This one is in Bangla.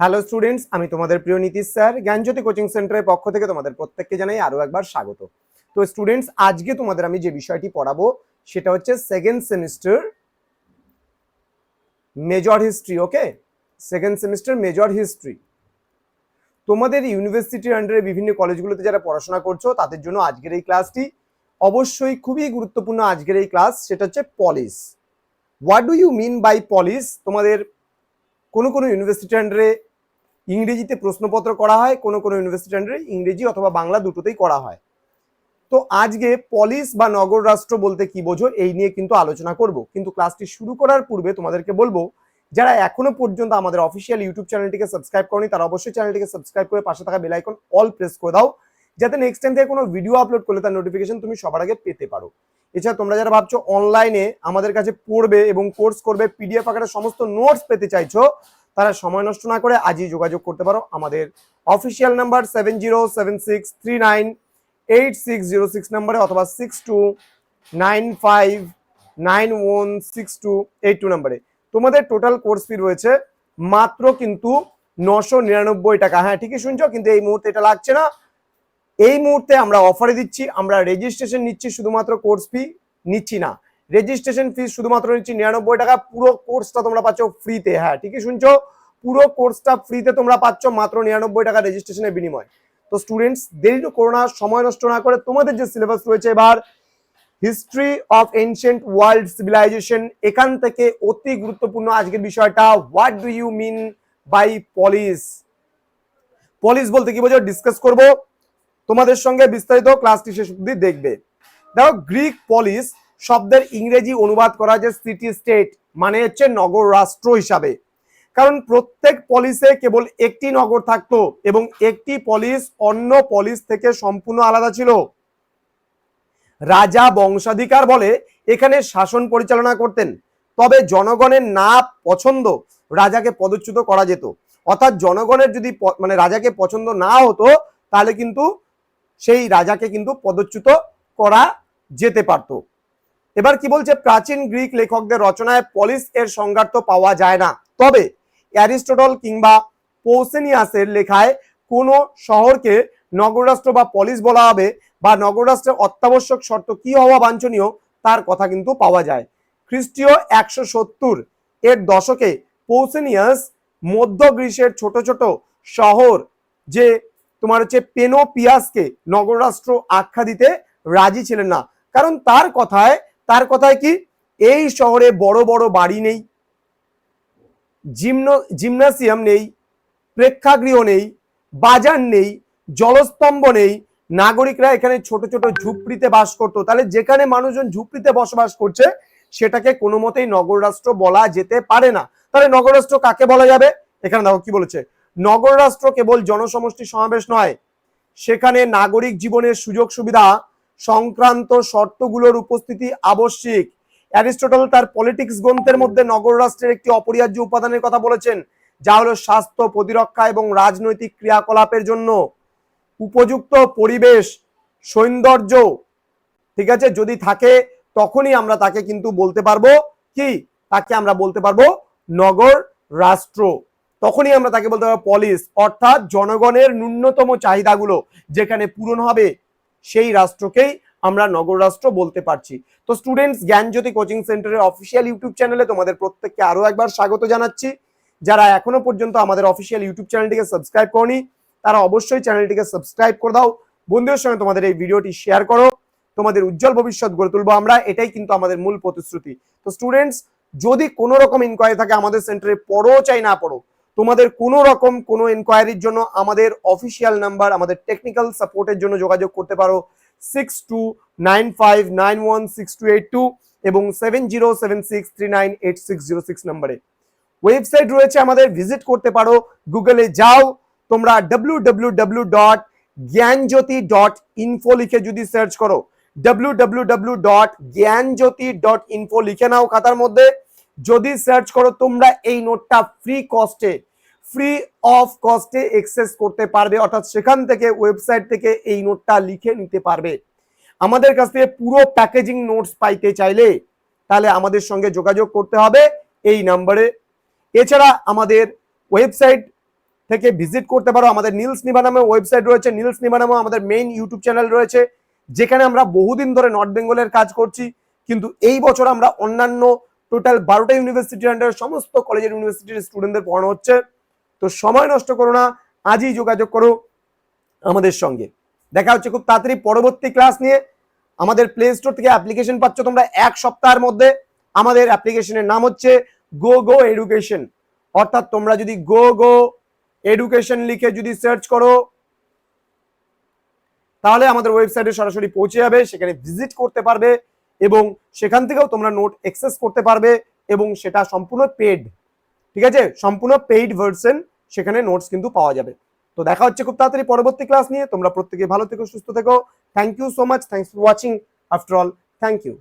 হ্যালো স্টুডেন্টস, আমি তোমাদের প্রিয় নীতিশ স্যার জ্ঞানজ্যোতি কোচিং সেন্টারের পক্ষ থেকে তোমাদের প্রত্যেককে জানাই আরো একবার স্বাগত। তো স্টুডেন্টস, আজকে তোমাদের আমি যে বিষয়টি পড়াবো সেটা হচ্ছে সেকেন্ড সেমিস্টার মেজর হিস্ট্রি। ওকে, সেকেন্ড সেমিস্টার মেজর হিস্ট্রি। তোমাদের ইউনিভার্সিটির আন্ডারে বিভিন্ন কলেজগুলোতে যারা পড়াশোনা করছো তাদের জন্য আজকের এই ক্লাসটি অবশ্যই খুবই গুরুত্বপূর্ণ। আজকের এই ক্লাস সেটা হচ্ছে polis. What do you mean by polis? তোমাদের কোনো কোনো ইউনিভার্সিটির আন্ডারে ইংরেজিতে প্রশ্নপত্র করা হয়, কোনো কোনো ইউনিভার্সিটির আন্ডারে ইংরেজি অথবা বাংলা দুটোতেই করা হয়। তো আজকে পলিস বা নগর রাষ্ট্র বলতে কি বোঝো এই নিয়ে কিন্তু আলোচনা করব। কিন্তু ক্লাসটি শুরু করার পূর্বে তোমাদেরকে বলবো, যারা এখনো পর্যন্ত আমাদের অফিসিয়াল ইউটিউব চ্যানেলটিকে সাবস্ক্রাইব করনি তারা অবশ্যই চ্যানেলটিকে সাবস্ক্রাইব করে পাশে থাকা বেল আইকন অল প্রেস করে দাও, যাতে নেক্সট টাইম থেকে কোনো ভিডিও আপলোড করলে তার নোটিফিকেশন তুমি সবার আগে পেতে পারো। এছাড়া তোমরা যারা ভাবছো অনলাইনে আমাদের কাছে পড়বে এবং কোর্স করবে, পিডিএফ আকারে সমস্ত নোটস পেতে চাইছো, তারা সময় নষ্ট না করে আজই যোগাযোগ করতে পারো আমাদের অফিসিয়াল নাম্বার 7076398606 নম্বরে অথবা 6295916282 নম্বরে। তোমাদের টোটাল কোর্স ফি রয়েছে মাত্র কিন্তু 999 টাকা। হ্যাঁ, ঠিকই শুনছো, কিন্তু এই মুহূর্তে এটা লাগছে না। এই মুহূর্তে আমরা অফারে দিচ্ছি, আমরা রেজিস্ট্রেশন নিচ্ছি, শুধুমাত্র কোর্স ফি নিচ্ছি না। রেজিস্ট্রেশন ফি শুধুমাত্র নিচ্ছি 99 টাকা। পুরো কোর্সটা তোমরা পাচ্ছ ফ্রিতে। হ্যাঁ, ঠিকই শুনছো, পুরো কোর্সটা ফ্রিতে তোমরা পাচ্ছ মাত্র 99 টাকা রেজিস্ট্রেশনের বিনিময়। তো স্টুডেন্টস, দেরি করো না, সময় নষ্ট না করে তোমাদের যে সিলেবাস রয়েছে এবার history of ancient world civilisation, এখান থেকে অতি গুরুত্বপূর্ণ আজকের বিষয়টা what do you mean by polis. Polis বলতে কি বোঝো ডিসকাস করব তোমাদের সঙ্গে বিস্তারিত, ক্লাসটি শেষ অবধি দেখবে। দেখো, গ্রিক পলিস শব্দের ইংরেজি অনুবাদ করা যে সিটি স্টেট, মানে হচ্ছে নগর রাষ্ট্র হিসাবে। কারণ প্রত্যেক পলিসে কেবল একটি নগর থাকতো এবং একটি পলিস অন্য পলিস থেকে সম্পূর্ণ আলাদা ছিল। রাজা বংশাধিকার বলে এখানে শাসন পরিচালনা করতেন, তবে জনগণের না পছন্দ রাজাকে পদচ্যুত করা যেত। অর্থাৎ জনগণের যদি মানে রাজাকে পছন্দ না হতো তাহলে কিন্তু সেই রাজাকে কিন্তু পদচ্যুত করা যেতে পারত। এবার কি বলছে, প্রাচীন গ্রিক লেখকদের রচনায় পলিস এর সংজ্ঞার্থ পাওয়া যায় না, তবে অ্যারিস্টটল কিংবা পৌসেনিয়াসের লেখায় কোন শহরকে নগররাষ্ট্র বা পলিস বলা হবে বা নগররাষ্ট্রের অত্যাবশ্যক শর্ত কি হওয়া বাঞ্ছনীয় তার কথা কিন্তু পাওয়া যায়। খ্রিস্টীয় 170 এর দশকে পৌসেনিয়াস মধ্য গ্রিসের ছোট ছোট শহর যে তোমার হচ্ছে পেনোপিয়াসকে নগররাষ্ট্র আখ্যা দিতে রাজি ছিলেন না। কারণ তার কথায় কি, এই শহরে বড় বড় বাড়ি নেই, জিমনাসিয়াম নেই, প্রেক্ষাগৃহ নেই, বাজার নেই, জলস্তম্ভ নেই, নাগরিকরা এখানে ছোট ছোট ঝুপড়িতে বাস করতো। তাহলে যেখানে মানুষজন ঝুপড়িতে বসবাস করছে সেটাকে কোনো মতেই নগর রাষ্ট্র বলা যেতে পারে না। তাহলে নগর রাষ্ট্র কাকে বলা যাবে? এখানে দেখো কি বলেছে, নগর রাষ্ট্র কেবল জনসমষ্টি সমাবেশ নয়, সেখানে নাগরিক জীবনের সুযোগ সুবিধা সংক্রান্ত শর্তগুলোর উপস্থিতি আবশ্যিক। অ্যারিস্টটল তার পলিটিক্স গ্রন্থের মধ্যে নগর রাষ্ট্রের একটি অপরিহার্য উপাদানের কথা বলেছেন, যা হলো স্বাস্থ্য, প্রতিরক্ষা এবং রাজনৈতিক ক্রিয়াকলাপের জন্য উপযুক্ত পরিবেশ, সৌন্দর্য, ঠিক আছে, যদি থাকে তখনই আমরা তাকে কিন্তু বলতে পারবো কি, তাকে আমরা বলতে পারবো নগর রাষ্ট্র। তখনই আমরা তাকে বলতে পারবো পলিস, অর্থাৎ জনগণের ন্যূনতম চাহিদাগুলো যেখানে পূরণ হবে সেই রাষ্ট্রকেই আমরা নগর রাষ্ট্র বলতে পারছি। তো স্টুডেন্টস, জ্ঞানজ্যোতি কোচিং সেন্টারের অফিসিয়াল ইউটিউব চ্যানেলে তোমাদের প্রত্যেককে আরো একবার স্বাগত জানাচ্ছি। যারা এখনো পর্যন্ত আমাদের অফিসিয়াল ইউটিউব চ্যানেলটিকে সাবস্ক্রাইব করনি তারা অবশ্যই চ্যানেলটিকে সাবস্ক্রাইব করে দাও, বন্ধুদের সঙ্গে তোমাদের এই ভিডিওটি শেয়ার করো, তোমাদের উজ্জ্বল ভবিষ্যৎ গড়ে তুলবো আমরা, এটাই কিন্তু আমাদের মূল প্রতিশ্রুতি। তো স্টুডেন্টস, যদি কোনো রকম ইনকোয়ারি থাকে আমাদের সেন্টারে, পড়ো চাই না পড়ো, তোমাদের কোনো রকম কোনো ইনকোয়ারির জন্য আমাদের অফিসিয়াল নাম্বার, আমাদের টেকনিক্যাল সাপোর্টের জন্য যোগাযোগ করতে পারো 6295916282 এবং 7076398606 নম্বরে। ওয়েবসাইট রয়েছে আমাদের, ভিজিট করতে পারো, গুগলে যাও তোমরা www.gyanjyoti.info লিখে যদি সার্চ করো, www.gyanjyoti.info লিখে নাও খাতার মধ্যে, যদি সার্চ করো তোমরা এই নোটটা ফ্রি অফ কস্টে অ্যাক্সেস করতে পারবে। অর্থাৎ সেখান থেকে, ওয়েবসাইট থেকে এই নোটটা লিখে নিতে পারবে। আমাদের কাছ থেকে পুরো প্যাকেজিং নোটস পাইতে চাইলে তাহলে আমাদের সঙ্গে যোগাযোগ করতে হবে এই নাম্বারে। এছাড়া আমাদের ওয়েবসাইট থেকে ভিজিট করতে পারো। আমাদের নীলস নিভা নামে ওয়েবসাইট রয়েছে, নীলস নিভা নামে আমাদের মেইন ইউটিউব চ্যানেল রয়েছে, যেখানে আমরা বহুদিন ধরে নর্থ বেঙ্গলের কাজ করছি। কিন্তু এই বছর আমরা অন্যান্য টোটাল 12টা ইউনিভার্সিটির আন্ডারে সমস্ত কলেজের ইউনিভার্সিটির স্টুডেন্টদের পড়ানো হচ্ছে। তো সময় নষ্ট করো না, আজই যোগাযোগ করো আমাদের সঙ্গে। দেখা হচ্ছে খুব তাড়াতাড়ি পরবর্তী ক্লাস নিয়ে। আমাদের প্লে স্টোর থেকে অ্যাপ্লিকেশন পাচ্ছ তোমরা 1 সপ্তাহের মধ্যে। আমাদের অ্যাপ্লিকেশনের নাম হচ্ছে গো গো এডুকেশন, অর্থাৎ তোমরা যদি গো গো এডুকেশন লিখে যদি সার্চ করো তাহলে আমাদের ওয়েবসাইটে সরাসরি পৌঁছে যাবে, সেখানে ভিজিট করতে পারবে এবং সেখান থেকেও তোমরা নোট অ্যাক্সেস করতে পারবে এবং সেটা সম্পূর্ণ পেড, ঠিক আছে, সম্পূর্ণ পেইড ভার্সন, সেখানে নোটস কিন্তু পাওয়া যাবে। তো দেখা হচ্ছে খুব তাড়াতাড়ি পরবর্তী ক্লাস নিয়ে। তোমরা প্রত্যেকে ভালো থেকো, সুস্থ থেকো। Thank you so much, thanks for watching. After all, thank you.